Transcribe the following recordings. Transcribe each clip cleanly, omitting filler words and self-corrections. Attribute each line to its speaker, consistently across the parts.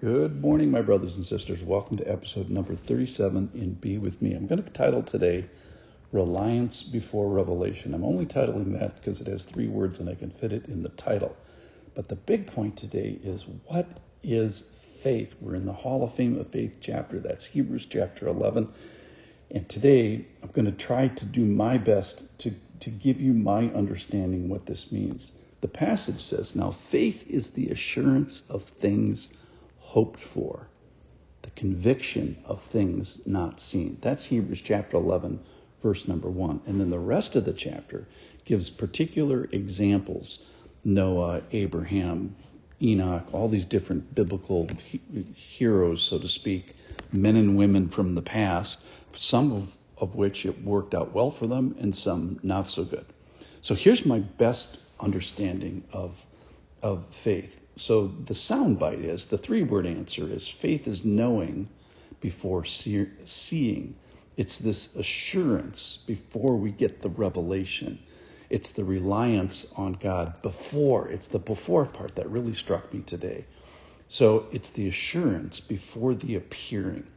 Speaker 1: Good morning, my brothers and sisters. Welcome to episode number 37 in Be With Me. I'm going to title today, Reliance Before Revelation. I'm only titling that because it has 3 words and I can fit it in the title. But the big point today is, what is faith? We're in the Hall of Fame of Faith chapter. That's Hebrews chapter 11. And today I'm going to try to do my best to give you my understanding what this means. The passage says, now faith is the assurance of things hoped for, the conviction of things not seen. That's Hebrews chapter 11, verse number 1. And then the rest of the chapter gives particular examples. Noah, Abraham, Enoch, all these different biblical heroes, so to speak, men and women from the past, some of which it worked out well for them and some not so good. So here's my best understanding of faith. So the soundbite is, the 3-word answer is, faith is knowing before seeing. It's this assurance before we get the revelation. It's the reliance on God before. It's the before part that really struck me today. So it's the assurance before the appearing.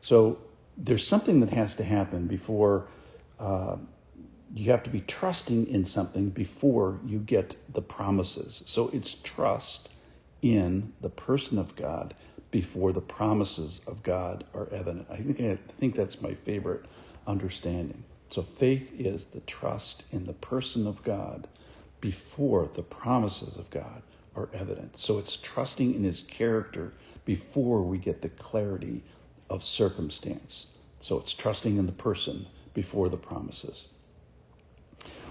Speaker 1: So there's something that has to happen before you have to be trusting in something before you get the promises. So it's trust in the person of God before the promises of God are evident. I think that's my favorite understanding. So faith is the trust in the person of God before the promises of God are evident. So it's trusting in his character before we get the clarity of circumstance. So it's trusting in the person before the promises.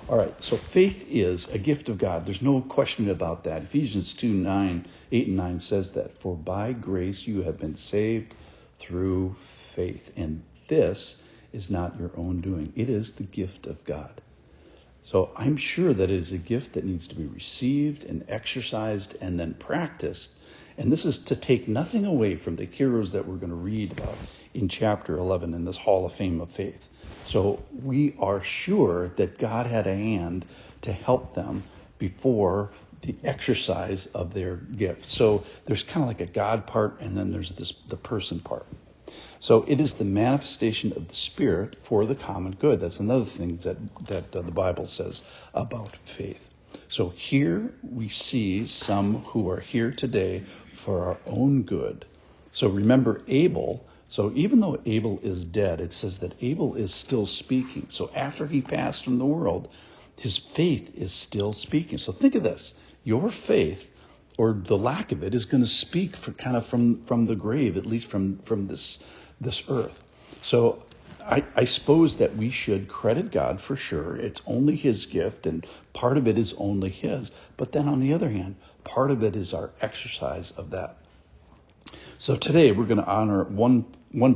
Speaker 1: All right, so faith is a gift of God. There's no question about that. Ephesians 8 and 9 says that. For by grace you have been saved through faith. And this is not your own doing. It is the gift of God. So I'm sure that it is a gift that needs to be received and exercised and then practiced. And this is to take nothing away from the heroes that we're going to read about in chapter 11 in this Hall of Fame of Faith. So we are sure that God had a hand to help them before the exercise of their gift. So there's kind of like a God part, and then there's the person part. So it is the manifestation of the Spirit for the common good. That's another thing that the Bible says about faith. So here we see some who are here today for our own good. So remember Abel. So even though Abel is dead, it says that Abel is still speaking. So after he passed from the world, his faith is still speaking. So think of this. Your faith, or the lack of it, is going to speak from the grave, at least from this earth. So I suppose that we should credit God for sure. It's only his gift, and part of it is only his. But then on the other hand, part of it is our exercise of that. So today we're going to honor one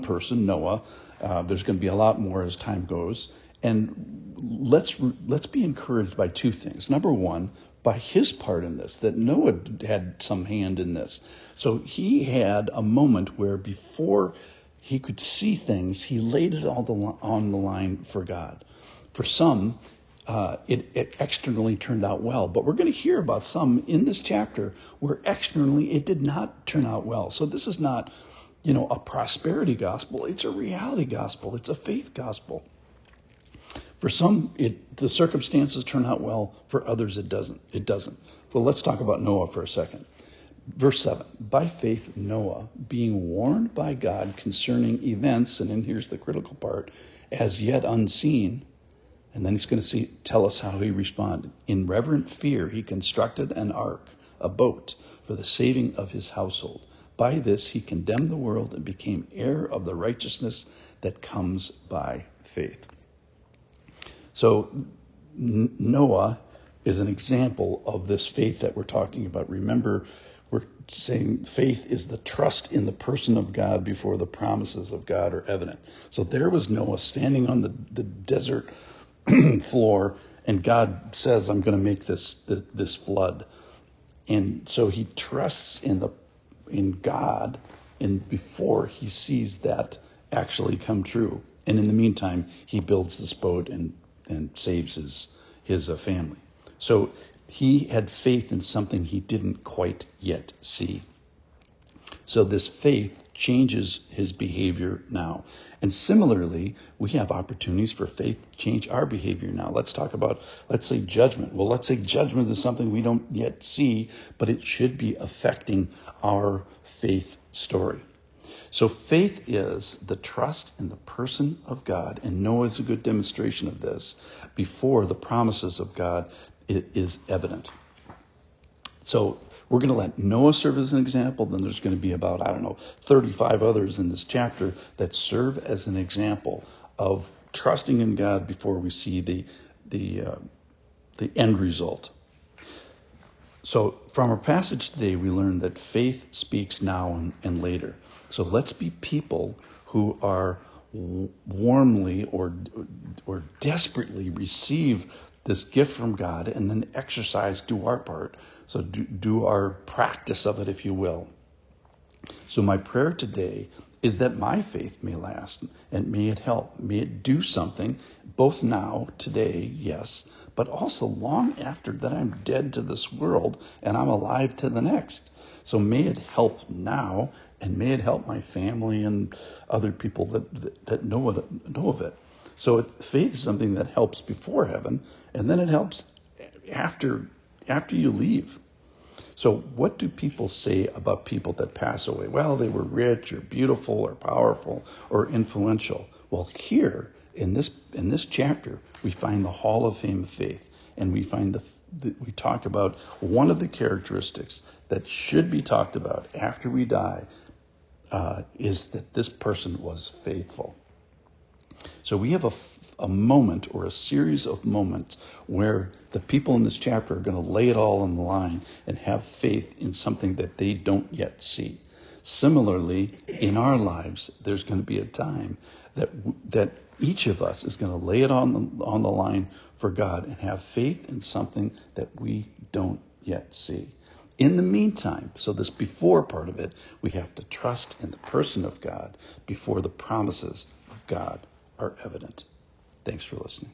Speaker 1: person, Noah. There's going to be a lot more as time goes. And let's be encouraged by 2 things. Number one, by his part in this, that Noah had some hand in this. So he had a moment where before he could see things, he laid it all on the line for God. For some, it externally turned out well. But we're going to hear about some in this chapter where externally it did not turn out well. So this is not, a prosperity gospel. It's a reality gospel. It's a faith gospel. For some, the circumstances turn out well. For others, it doesn't. Well, let's talk about Noah for a second. Verse 7, by faith Noah, being warned by God concerning events, and then here's the critical part, as yet unseen. And then he's going to tell us how he responded. In reverent fear, he constructed an ark, a boat, for the saving of his household. By this, he condemned the world and became heir of the righteousness that comes by faith. So Noah is an example of this faith that we're talking about. Remember, we're saying faith is the trust in the person of God before the promises of God are evident. So there was Noah standing on the desert floor, and God says, I'm going to make this flood. And so he trusts in God, and before he sees that actually come true. And in the meantime, he builds this boat and saves his family. So he had faith in something he didn't quite yet see. So this faith changes his behavior now. And similarly, we have opportunities for faith to change our behavior now. Let's talk about, let's say, judgment. Well, let's say judgment is something we don't yet see, but it should be affecting our faith story. So faith is the trust in the person of God, and Noah is a good demonstration of this, before the promises of God is evident. So we're going to let Noah serve as an example. Then there's going to be about, 35 others in this chapter that serve as an example of trusting in God before we see the end result. So from our passage today, we learn that faith speaks now and later. So let's be people who are warmly or desperately receive this gift from God and then exercise, do our part. So do our practice of it, if you will. So my prayer today is that my faith may last, and may it help, may it do something, both now, today, yes, but also long after that I'm dead to this world and I'm alive to the next. So may it help now, and may it help my family and other people that know of it. So faith is something that helps before heaven, and then it helps after you leave. So what do people say about people that pass away? Well, they were rich or beautiful or powerful or influential. Well, here in this chapter, we find the Hall of Fame of faith, and we find we talk about one of the characteristics that should be talked about after we die is that this person was faithful. So we have a moment or a series of moments where the people in this chapter are going to lay it all on the line and have faith in something that they don't yet see. Similarly, in our lives, there's going to be a time that each of us is going to lay it on the line for God and have faith in something that we don't yet see. In the meantime, so this before part of it, we have to trust in the person of God before the promises of God are evident. Thanks for listening.